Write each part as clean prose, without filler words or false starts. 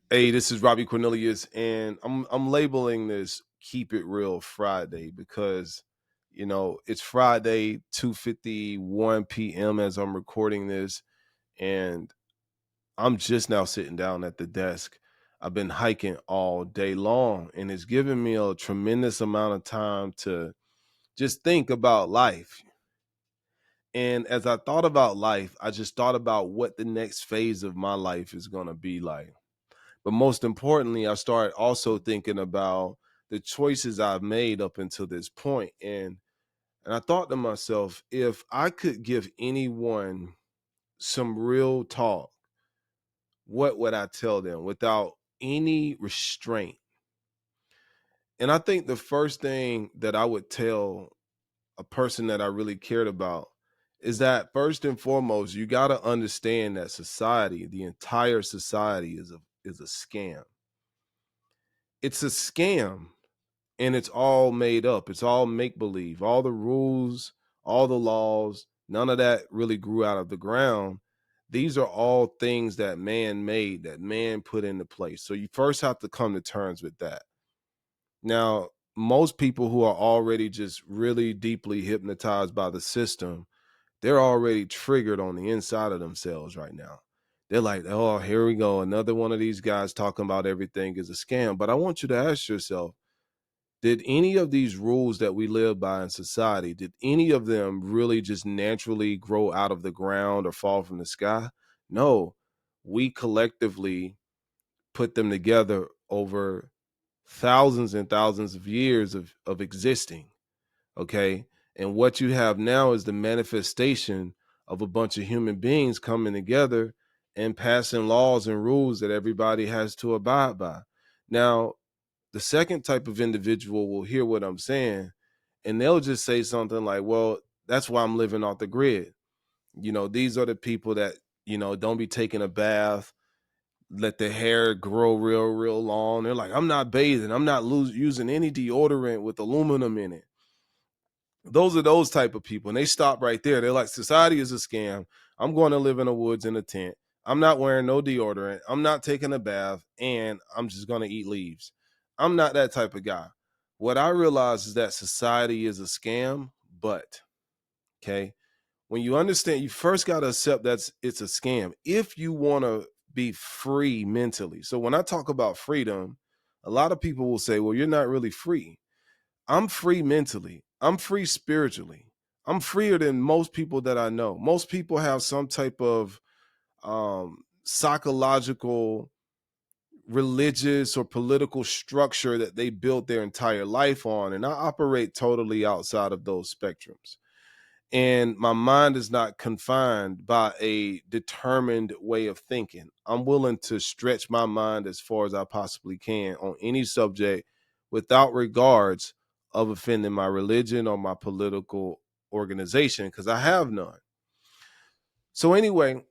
Hey, this is Robbie Cornelius, and I'm labeling this "Keep It Real Friday" because it's Friday, 2:51 p.m. as I'm recording this, and I'm just now sitting down at the desk. I've been hiking all day long, and it's given me a tremendous amount of time to just think about life. And as I thought about life, I just thought about what the next phase of my life is going to be like. But most importantly, I started also thinking about the choices I've made up until this point. And I thought to myself, if I could give anyone some real talk, what would I tell them without any restraint? And I think the first thing that I would tell a person that I really cared about is that first and foremost, you got to understand that society, the entire society is a scam. It's a scam and it's all made up. It's all make believe. All the rules, all the laws, none of that really grew out of the ground. These are all things that man made, that man put into place. So you first have to come to terms with that. Now, most people who are already just really deeply hypnotized by the system, they're already triggered on the inside of themselves right now. They're like, oh, here we go. Another one of these guys talking about everything is a scam. But I want you to ask yourself, did any of these rules that we live by in society, did any of them really just naturally grow out of the ground or fall from the sky? No, we collectively put them together over thousands and thousands of years of existing. Okay. And what you have now is the manifestation of a bunch of human beings coming together and passing laws and rules that everybody has to abide by. Now, the second type of individual will hear what I'm saying and they'll just say something like, well, that's why I'm living off the grid. These are the people that, don't be taking a bath, let the hair grow real, real long. They're like, I'm not bathing. I'm not using any deodorant with aluminum in it. Those are those type of people. And they stop right there. They're like, society is a scam. I'm going to live in the woods in a tent. I'm not wearing no deodorant. I'm not taking a bath. And I'm just going to eat leaves. I'm not that type of guy. What I realize is that society is a scam, but okay. When you understand, you first got to accept that it's a scam if you want to be free mentally. So when I talk about freedom, a lot of people will say, well, you're not really free. I'm free mentally. I'm free spiritually. I'm freer than most people that I know. Most people have some type of psychological, religious, or political structure that they built their entire life on. And I operate totally outside of those spectrums. And my mind is not confined by a determined way of thinking. I'm willing to stretch my mind as far as I possibly can on any subject without regards of offending my religion or my political organization because I have none. So anyway,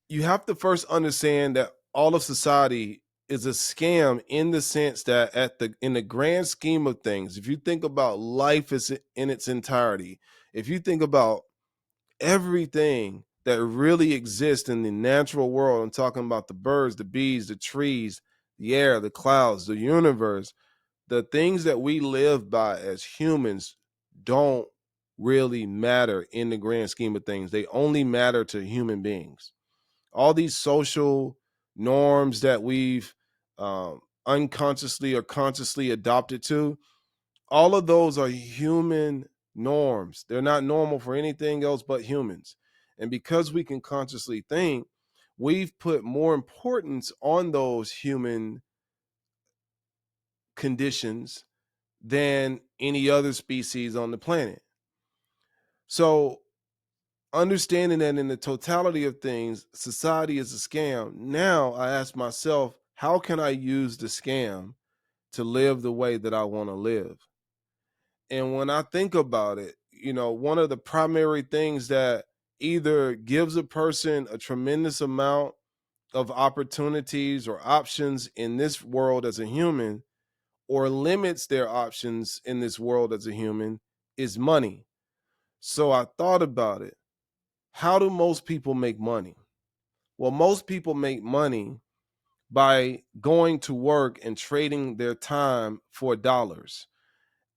you have to first understand that all of society is a scam in the sense that in the grand scheme of things, if you think about life is in its entirety, if you think about everything that really exists in the natural world, I'm talking about the birds, the bees, the trees, the air, the clouds, the universe, the things that we live by as humans don't really matter in the grand scheme of things. They only matter to human beings. All these social norms that we've unconsciously or consciously adopted to, all of those are human norms. They're not normal for anything else but humans. And because we can consciously think, we've put more importance on those human conditions than any other species on the planet. So, understanding that in the totality of things, society is a scam, now I ask myself, how can I use the scam to live the way that I want to live? And when I think about it, one of the primary things that either gives a person a tremendous amount of opportunities or options in this world as a human or limits their options in this world as a human is money. So I thought about it. How do most people make money? Well, most people make money by going to work and trading their time for dollars.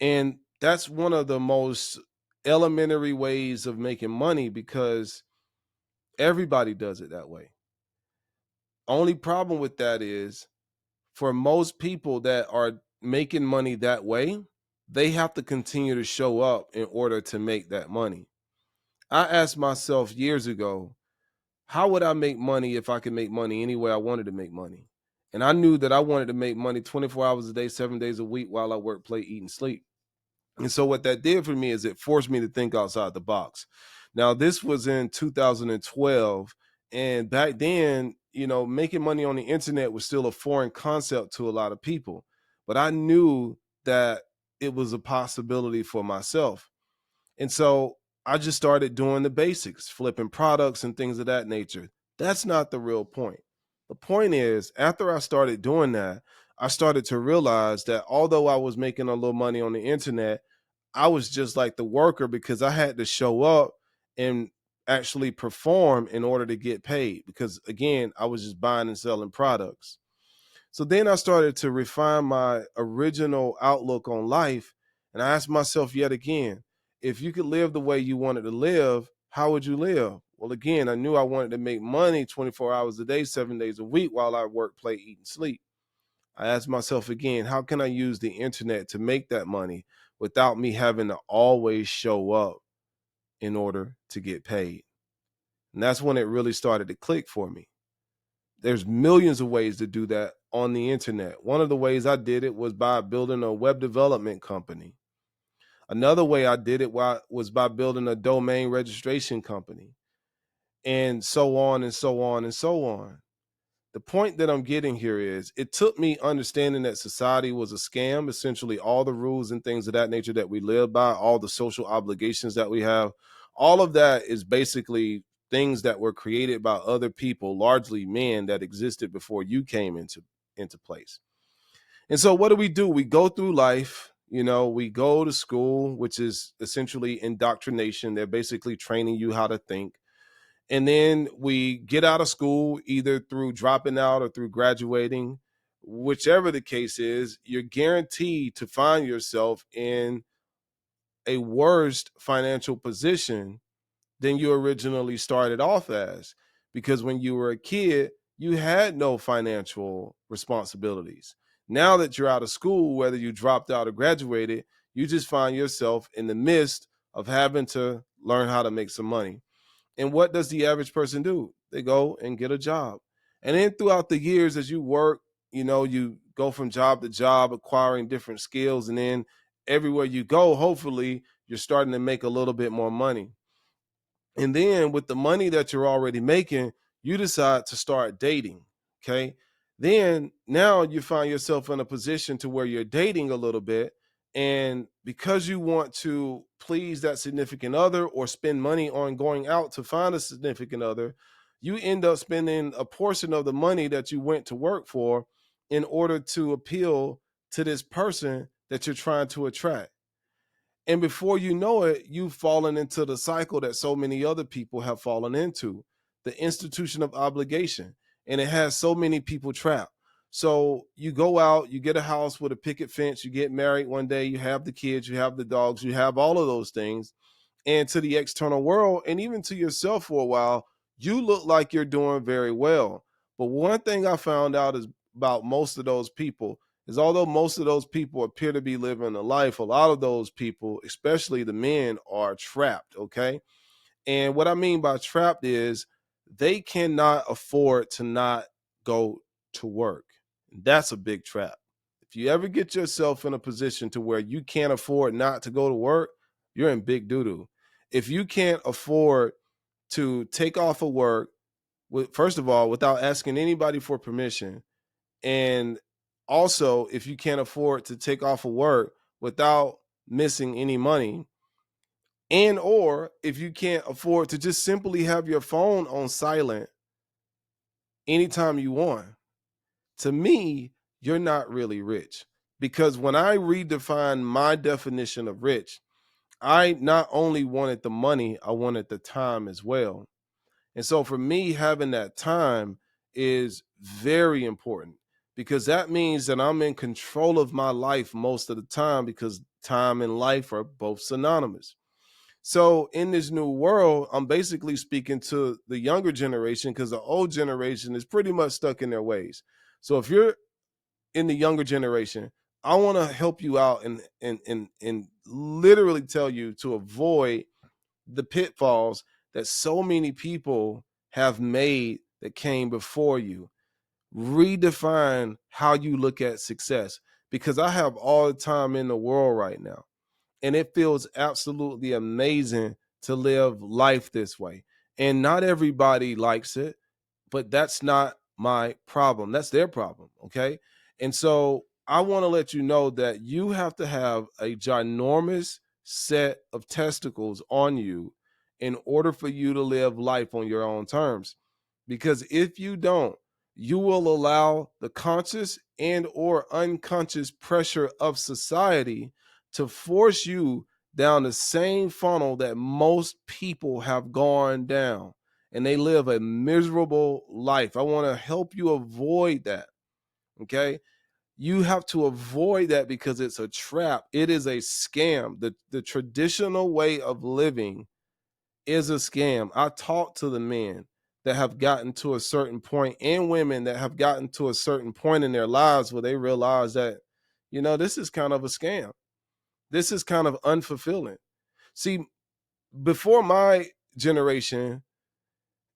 And that's one of the most elementary ways of making money because everybody does it that way. Only problem with that is for most people that are making money that way, they have to continue to show up in order to make that money. I asked myself years ago, how would I make money if I could make money any way I wanted to make money? And I knew that I wanted to make money 24 hours a day, 7 days a week while I work, play, eat, and sleep. And so what that did for me is it forced me to think outside the box. Now, this was in 2012. And back then, making money on the internet was still a foreign concept to a lot of people. But I knew that it was a possibility for myself. And so I just started doing the basics, flipping products and things of that nature. That's not the real point. The point is, after I started doing that, I started to realize that although I was making a little money on the internet, I was just like the worker because I had to show up and actually perform in order to get paid. Because again, I was just buying and selling products. So then I started to refine my original outlook on life. And I asked myself yet again, if you could live the way you wanted to live, how would you live? Well, again, I knew I wanted to make money 24 hours a day, 7 days a week while I work, play, eat, and sleep. I asked myself again, how can I use the internet to make that money without me having to always show up in order to get paid? And that's when it really started to click for me. There's millions of ways to do that on the internet. One of the ways I did it was by building a web development company. Another way I did it was by building a domain registration company, and so on and so on and so on. The point that I'm getting here is it took me understanding that society was a scam, essentially all the rules and things of that nature that we live by, all the social obligations that we have, all of that is basically things that were created by other people, largely men that existed before you came into place. And so what do? We go through life, we go to school, which is essentially indoctrination. They're basically training you how to think. And then we get out of school either through dropping out or through graduating. Whichever the case is, you're guaranteed to find yourself in a worse financial position than you originally started off as. Because when you were a kid, you had no financial responsibilities. Now that you're out of school, whether you dropped out or graduated, you just find yourself in the midst of having to learn how to make some money. And what does the average person do? They go and get a job. And then throughout the years, as you work, you go from job to job, acquiring different skills. And then everywhere you go, hopefully, you're starting to make a little bit more money. And then with the money that you're already making, you decide to start dating. Okay. Then now you find yourself in a position to where you're dating a little bit. And because you want to please that significant other or spend money on going out to find a significant other, you end up spending a portion of the money that you went to work for in order to appeal to this person that you're trying to attract. And before you know it, you've fallen into the cycle that so many other people have fallen into, the institution of obligation. And it has so many people trapped. So you go out, you get a house with a picket fence, you get married one day, you have the kids, you have the dogs, you have all of those things. And to the external world, and even to yourself for a while, you look like you're doing very well. But one thing I found out is about most of those people is although most of those people appear to be living a life, a lot of those people, especially the men, are trapped. Okay. And what I mean by trapped is they cannot afford to not go to work. That's a big trap. If you ever get yourself in a position to where you can't afford not to go to work, you're in big doo-doo. If you can't afford to take off of work, first of all, without asking anybody for permission, and also if you can't afford to take off of work without missing any money, and or if you can't afford to just simply have your phone on silent anytime you want, to me, you're not really rich. Because when I redefine my definition of rich, I not only wanted the money, I wanted the time as well. And so for me, having that time is very important because that means that I'm in control of my life most of the time because time and life are both synonymous. So in this new world, I'm basically speaking to the younger generation because the old generation is pretty much stuck in their ways. So if you're in the younger generation, I want to help you out and literally tell you to avoid the pitfalls that so many people have made that came before you. Redefine how you look at success because I have all the time in the world right now. And it feels absolutely amazing to live life this way. And not everybody likes it, but that's not my problem. That's their problem. Okay. And so I want to let you know that you have to have a ginormous set of testicles on you in order for you to live life on your own terms. Because if you don't, you will allow the conscious and or unconscious pressure of society to force you down the same funnel that most people have gone down and they live a miserable life. I want to help you avoid that. Okay. You have to avoid that because it's a trap. It is a scam. The traditional way of living is a scam. I talk to the men that have gotten to a certain point and women that have gotten to a certain point in their lives where they realize that, this is kind of a scam. This is kind of unfulfilling. See, before my generation,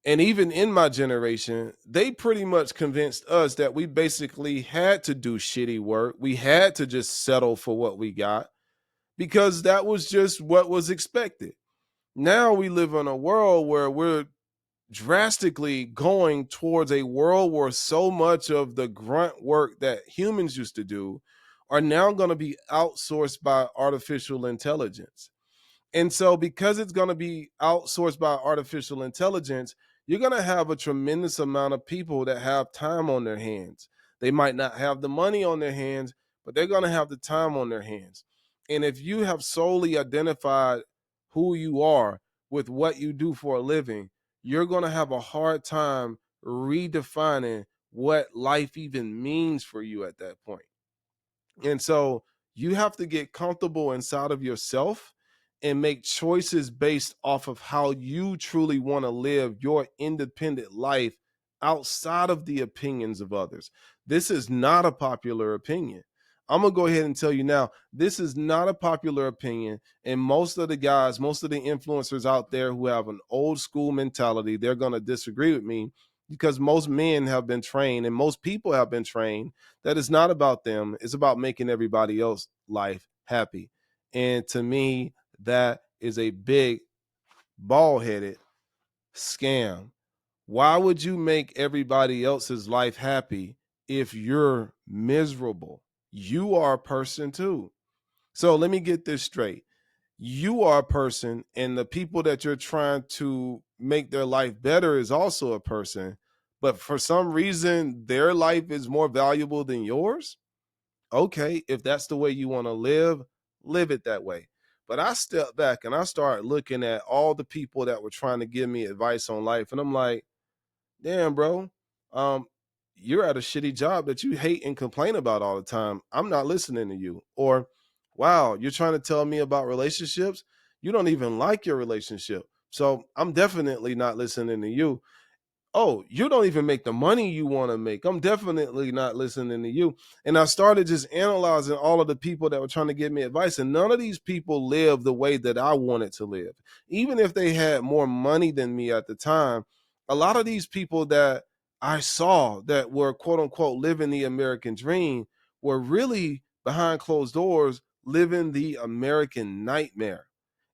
and even in my generation, they pretty much convinced us that we basically had to do shitty work. We had to just settle for what we got because that was just what was expected. Now we live in a world where we're drastically going towards a world where so much of the grunt work that humans used to do are now going to be outsourced by artificial intelligence. And so, because it's going to be outsourced by artificial intelligence, you're going to have a tremendous amount of people that have time on their hands. They might not have the money on their hands, but they're going to have the time on their hands. And if you have solely identified who you are with what you do for a living, you're going to have a hard time redefining what life even means for you at that point. And so you have to get comfortable inside of yourself and make choices based off of how you truly want to live your independent life outside of the opinions of others. This is not a popular opinion. I'm going to go ahead and tell you now, this is not a popular opinion. And most of the guys, most of the influencers out there who have an old school mentality, they're going to disagree with me because most men have been trained and most people have been trained that it's not about them. It's about making everybody else life happy. And to me, that is a big ball-headed scam. Why would you make everybody else's life happy if you're miserable? You are a person too. So let me get this straight. You are a person, and the people that you're trying to make their life better is also a person. But for some reason, their life is more valuable than yours. Okay, if that's the way you want to live it that way. But I stepped back and I started looking at all the people that were trying to give me advice on life. And I'm like, damn, bro, um, you're at a shitty job that you hate and complain about all the time. I'm not listening to you. Or, wow, you're trying to tell me about relationships. You don't even like your relationship. So I'm definitely not listening to you. Oh, you don't even make the money you want to make. I'm definitely not listening to you. And I started just analyzing all of the people that were trying to give me advice. And none of these people live the way that I wanted to live. Even if they had more money than me at the time, a lot of these people that I saw that were quote unquote living the American dream were really behind closed doors living the American nightmare.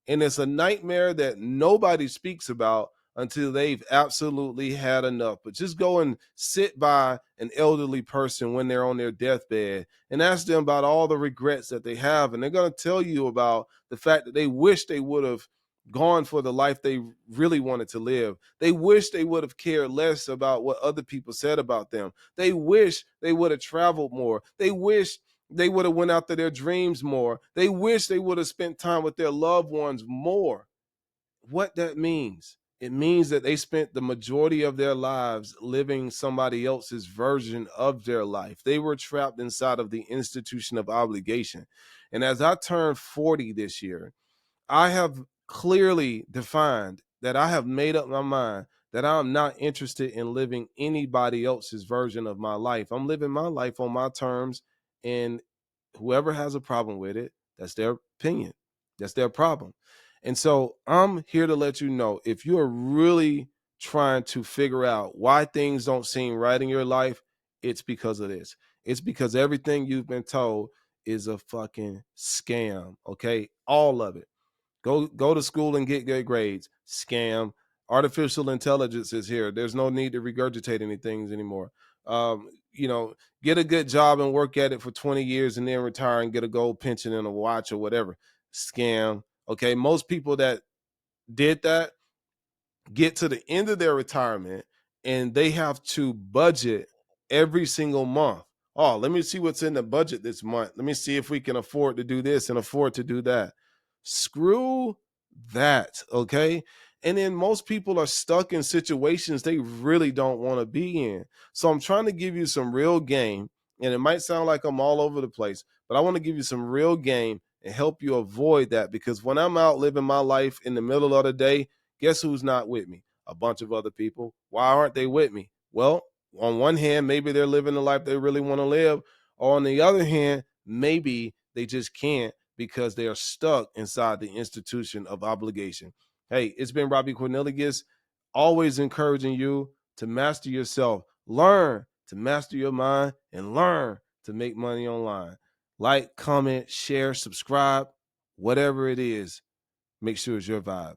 And it's a nightmare that nobody speaks about until they've absolutely had enough. But just go and sit by an elderly person when they're on their deathbed and ask them about all the regrets that they have. And they're going to tell you about the fact that they wish they would have gone for the life they really wanted to live. They wish they would have cared less about what other people said about them. They wish they would have traveled more. They wish they would have went after their dreams more. They wish they would have spent time with their loved ones more. What that means It means that they spent the majority of their lives living somebody else's version of their life. They were trapped inside of the institution of obligation. And as I turned 40 this year, I have clearly defined that I have made up my mind that I'm not interested in living anybody else's version of my life. I'm living my life on my terms, and whoever has a problem with it, that's their opinion. That's their problem. And so I'm here to let you know, if you are really trying to figure out why things don't seem right in your life, it's because of this. It's because everything you've been told is a fucking scam. Okay. All of it. Go to school and get good grades. Scam. Artificial intelligence is here. There's no need to regurgitate any things anymore. You know, get a good job and work at it for 20 years and then retire and get a gold pension and a watch or whatever. Scam. Okay. Most people that did that get to the end of their retirement and they have to budget every single month. Oh, let me see what's in the budget this month. Let me see if we can afford to do this and afford to do that. Screw that, okay? And then most people are stuck in situations they really don't want to be in. So I'm trying to give you some real game, and it might sound like I'm all over the place, but I want to give you some real game and help you avoid that, because when I'm out living my life in the middle of the day, guess who's not with me? A bunch of other people. Why aren't they with me? Well, on one hand, maybe they're living the life they really want to live. Or on the other hand, maybe they just can't because they are stuck inside the institution of obligation. Hey, it's been Robbie Cornelius, always encouraging you to master yourself. Learn to master your mind and learn to make money online. Like, comment, share, subscribe, whatever it is, make sure it's your vibe.